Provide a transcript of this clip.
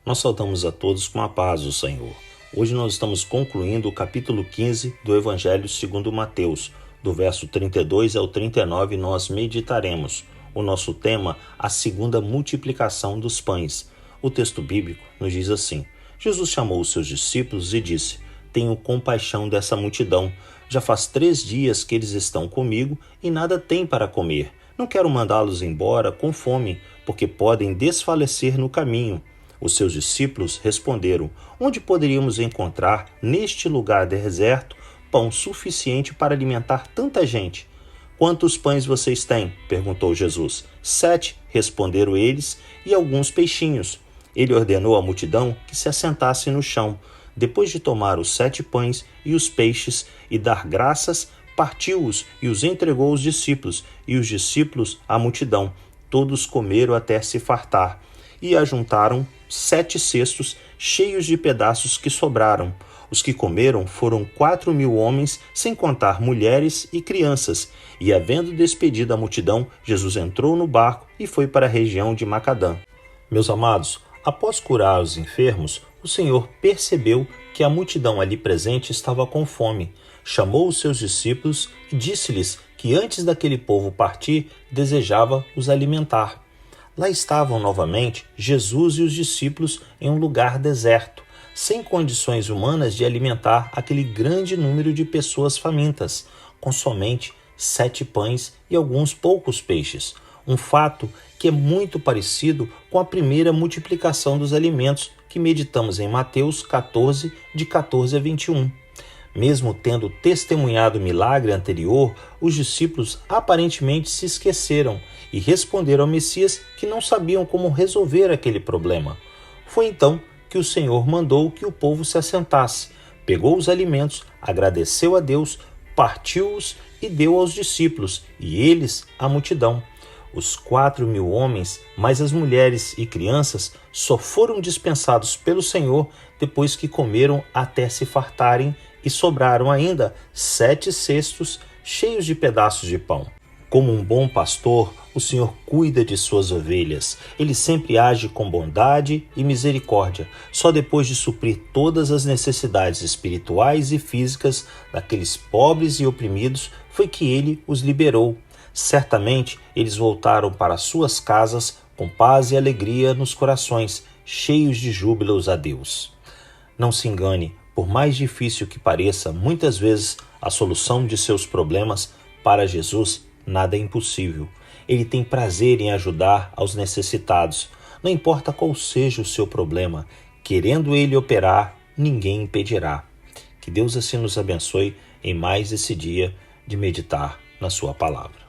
Nós saudamos a todos com a paz do Senhor. Hoje nós estamos concluindo o capítulo 15 do Evangelho segundo Mateus. Do verso 32 ao 39 nós meditaremos. O nosso tema, a segunda multiplicação dos pães. O texto bíblico nos diz assim: Jesus chamou os seus discípulos e disse: Tenho compaixão dessa multidão. Já faz 3 dias que eles estão comigo e nada têm para comer. Não quero mandá-los embora com fome, porque podem desfalecer no caminho. Os seus discípulos responderam: Onde poderíamos encontrar, neste lugar deserto, pão suficiente para alimentar tanta gente? Quantos pães vocês têm? Perguntou Jesus. 7, responderam eles, e alguns peixinhos. Ele ordenou à multidão que se assentasse no chão. Depois de tomar os 7 pães e os peixes e dar graças, partiu-os e os entregou aos discípulos, e os discípulos à multidão. Todos comeram até se fartar, e ajuntaram 7 cestos cheios de pedaços que sobraram. Os que comeram foram 4.000 homens, sem contar mulheres e crianças. E havendo despedido a multidão, Jesus entrou no barco e foi para a região de Macadã. Meus amados, após curar os enfermos, o Senhor percebeu que a multidão ali presente estava com fome. Chamou os seus discípulos e disse-lhes que antes daquele povo partir, desejava os alimentar. Lá estavam novamente Jesus e os discípulos em um lugar deserto, sem condições humanas de alimentar aquele grande número de pessoas famintas, com somente 7 pães e alguns poucos peixes. Um fato que é muito parecido com a primeira multiplicação dos alimentos que meditamos em Mateus 14, de 14 a 21. Mesmo tendo testemunhado o milagre anterior, os discípulos aparentemente se esqueceram e responderam ao Messias que não sabiam como resolver aquele problema. Foi então que o Senhor mandou que o povo se assentasse, pegou os alimentos, agradeceu a Deus, partiu-os e deu aos discípulos, e eles à multidão. Os 4.000 homens, mais as mulheres e crianças, só foram dispensados pelo Senhor depois que comeram até se fartarem, e sobraram ainda 7 cestos cheios de pedaços de pão. Como um bom pastor, o Senhor cuida de suas ovelhas. Ele sempre age com bondade e misericórdia. Só depois de suprir todas as necessidades espirituais e físicas daqueles pobres e oprimidos foi que ele os liberou. Certamente eles voltaram para suas casas com paz e alegria nos corações, cheios de júbilos a Deus. Não se engane, por mais difícil que pareça, muitas vezes a solução de seus problemas, para Jesus, nada é impossível. Ele tem prazer em ajudar aos necessitados. Não importa qual seja o seu problema, querendo ele operar, ninguém impedirá. Que Deus assim nos abençoe em mais esse dia de meditar na sua palavra.